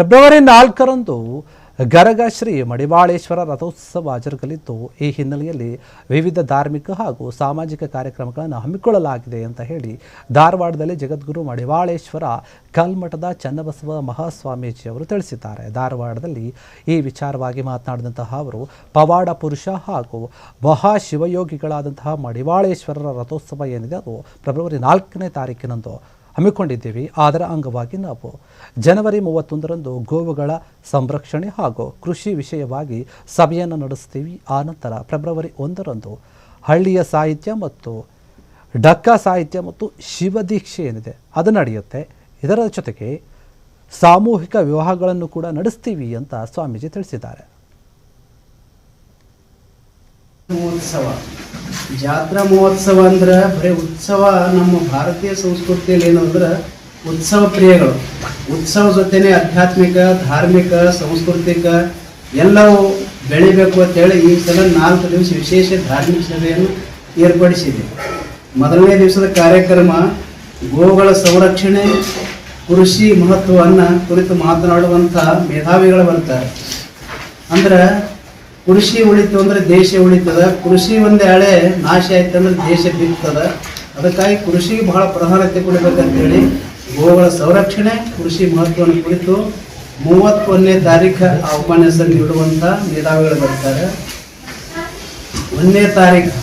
February 4ರಂದು Garaga Shri Madivaleshwara ರಥೋತ್ಸವ ಜರುಗಲಿದ್ದು, ಈ ಹಿನ್ನೆಲೆಯಲ್ಲಿ ವಿವಿಧ ಧಾರ್ಮಿಕ ಹಾಗೂ ಸಾಮಾಜಿಕ ಕಾರ್ಯಕ್ರಮಗಳನ್ನು ಹಮ್ಮಿಕೊಳ್ಳಲಾಗಿದೆ ಅಂತ ಹೇಳಿ ಧಾರವಾಡದಲ್ಲಿ ಜಗದ್ಗುರು ಮಡಿವಾಳೇಶ್ವರ ಕಲ್ಮಠದ ಚನ್ನಬಸವ ಮಹಾಸ್ವಾಮೀಜಿ ಅವರು ತಿಳಿಸಿದ್ದಾರೆ. ಧಾರವಾಡದಲ್ಲಿ ಈ ವಿಚಾರವಾಗಿ ಮಾತನಾಡಿದಂತಹ ಅವರು, ಪವಾಡ ಪುರುಷ ಹಾಗೂ ಮಹಾಶಿವಯೋಗಿಗಳಾದಂತಹ ಮಡಿವಾಳೇಶ್ವರರ ರಥೋತ್ಸವ ಏನಿದೆ ಅದು ಫೆಬ್ರವರಿ 4ನೇ ತಾರೀಕಿನಂದು ಹಮ್ಮಿಕೊಂಡಿದ್ದೀವಿ. ಅದರ ಅಂಗವಾಗಿ ನಾವು ಜನವರಿ 31ರಂದು ಗೋವುಗಳ ಸಂರಕ್ಷಣೆ ಹಾಗೂ ಕೃಷಿ ವಿಷಯವಾಗಿ ಸಭೆಯನ್ನು ನಡೆಸ್ತೀವಿ. ಆನಂತರ ಫೆಬ್ರವರಿ 1ರಂದು ಹಳ್ಳಿಯ ಸಾಹಿತ್ಯ ಮತ್ತು ಡಕ್ಕಾ ಸಾಹಿತ್ಯ ಮತ್ತು ಶಿವದೀಕ್ಷೆ ಏನಿದೆ ಅದು ನಡೆಯುತ್ತೆ. ಇದರ ಜೊತೆಗೆ ಸಾಮೂಹಿಕ ವಿವಾಹಗಳನ್ನು ಕೂಡ ನಡೆಸ್ತೀವಿ ಅಂತ ಸ್ವಾಮೀಜಿ ತಿಳಿಸಿದ್ದಾರೆ. ಜಾತ್ರಾ ಮಹೋತ್ಸವ ಅಂದ್ರೆ ಬರೀ ಉತ್ಸವ. ನಮ್ಮ ಭಾರತೀಯ ಸಂಸ್ಕೃತಿಯಲ್ಲಿ ಏನಂದ್ರೆ ಉತ್ಸವ ಪ್ರಿಯಗಳು. ಉತ್ಸವ ಜೊತೆನೆ ಆಧ್ಯಾತ್ಮಿಕ, ಧಾರ್ಮಿಕ, ಸಾಂಸ್ಕೃತಿಕ ಎಲ್ಲವೂ ಬೆಳಿಬೇಕು ಅಂತೇಳಿ ಈ ಸಲ 4 ದಿವಸ ವಿಶೇಷ ಧಾರ್ಮಿಕ ಸಭೆಯನ್ನು ಏರ್ಪಡಿಸಿದೆ. ಮೊದಲನೇ ದಿವಸದ ಕಾರ್ಯಕ್ರಮ ಗೋವುಗಳ ಸಂರಕ್ಷಣೆ, ಕೃಷಿ ಮಹತ್ವವನ್ನು ಕುರಿತು ಮಾತನಾಡುವಂಥ ಮೇಧಾವಿಗಳು ಬರ್ತಾರೆ. ಅಂದ್ರೆ ಕೃಷಿ ಉಳಿತು ಅಂದ್ರೆ ದೇಶ ಉಳಿತದ, ಕೃಷಿ ಒಂದು ಎಳೆ ನಾಶ ಆಯ್ತು ಅಂದ್ರೆ ದೇಶ ಬಿತ್ತದ. ಅದಕ್ಕಾಗಿ ಕೃಷಿಗೆ ಬಹಳ ಪ್ರಾಧಾನ್ಯತೆ ಕೊಡಬೇಕಂತೇಳಿ ಗೋವುಗಳ ಸಂರಕ್ಷಣೆ, ಕೃಷಿ ಮಹತ್ವವನ್ನು ಕುರಿತು 31ನೇ ತಾರೀಕು ಆ ಉಪನ್ಯಾಸ ನೀಡುವಂಥ ಮೇಧಾವಿಗಳು ಬರ್ತಾರೆ. 1ನೇ ತಾರೀಕು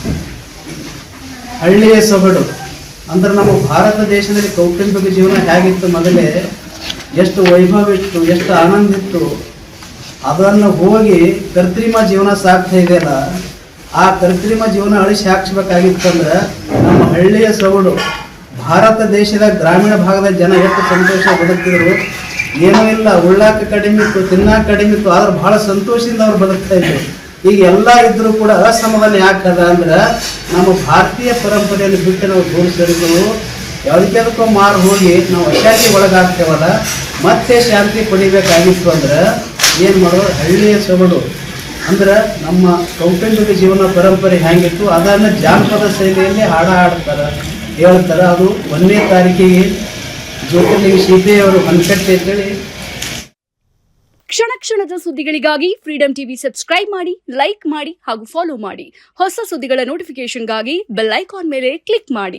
ಹಳ್ಳಿಯ ಸೊಗಡು. ಅಂದ್ರೆ ನಮ್ಮ ಭಾರತ ದೇಶದಲ್ಲಿ ಕೌಟುಂಬಿಕ ಜೀವನ ಹೇಗಿತ್ತು, ಮೊದಲೇ ಎಷ್ಟು ವೈಭವ ಇತ್ತು, ಎಷ್ಟು ಆನಂದ ಇತ್ತು, ಅದನ್ನು ಹೋಗಿ ಕೃತ್ರಿಮ ಜೀವನ ಸಾಕ್ತಾ ಇದೆಯಲ್ಲ, ಆ ಕೃತ್ರಿಮ ಜೀವನ ಅಳಿಸಿ ಹಾಕ್ಸ್ಬೇಕಾಗಿತ್ತಂದ್ರೆ ನಮ್ಮ ಹಳ್ಳಿಯ ಸೊಗಡು. ಭಾರತ ದೇಶದ ಗ್ರಾಮೀಣ ಭಾಗದ ಜನ ಎಷ್ಟು ಸಂತೋಷ ಬದುಕ್ತಿದ್ರು. ಏನೂ ಇಲ್ಲ, ಉಳ್ಳಾಕ ಕಡಿಮೆ ಇತ್ತು, ತಿನ್ನಾಕ ಕಡಿಮೆ ಇತ್ತು, ಆದ್ರೆ ಬಹಳ ಸಂತೋಷದಿಂದ ಅವ್ರು ಬದುಕ್ತಾ ಇದ್ರು. ಈಗ ಎಲ್ಲ ಇದ್ರೂ ಕೂಡ ಅಸಮಾಧಾನ ಯಾಕದ ಅಂದ್ರೆ ನಮ್ಮ ಭಾರತೀಯ ಪರಂಪರೆಯನ್ನು ಬಿಟ್ಟು ನಾವು ದೂರ ಸರಿಗಳು ಯಾವುದಕ್ಕೂ ಮಾರು ಹೋಗಿ ನಾವು ಅಶಾಂತಿ ಒಳಗಾಗ್ತೇವಲ್ಲ, ಮತ್ತೆ ಶಾಂತಿ ಪಡಿಬೇಕಾಗಿತ್ತು ಅಂದ್ರೆ ಏನು ಮಾಡೋದು? ಹಳ್ಳಿಯ ಸೊಗಡು ಅಂದ್ರೆ ನಮ್ಮ ಕೌಟುಂಬಿಕ ಜೀವನ ಪರಂಪರೆ ಹೇಗಿತ್ತು ಅದನ್ನು ಜಾನಪದ ಶೈಲಿಯಲ್ಲಿ ಹಾಡ್ತಾರೆ, ಹೇಳ್ತಾರೆ. ಅದು 1ನೇ ತಾರೀಕಿಗೆ ಜ್ಯೋತಿರ್ಲಿಂಗ ಸೀತೆಯವರು ಹೊಂದಕಟ್ಟೆ ಅಂತೇಳಿ. ಕ್ಷಣ ಕ್ಷಣದ ಸುದ್ದಿಗಳಿಗಾಗಿ ಫ್ರೀಡಂ ಟಿವಿ ಸಬ್ಸ್ಕ್ರೈಬ್ ಮಾಡಿ, ಲೈಕ್ ಮಾಡಿ ಹಾಗೂ ಫಾಲೋ ಮಾಡಿ. ಹೊಸ ಸುದ್ದಿಗಳ ನೋಟಿಫಿಕೇಶನ್ಗಾಗಿ ಬೆಲ್ ಐಕಾನ್ ಮೇಲೆ ಕ್ಲಿಕ್ ಮಾಡಿ.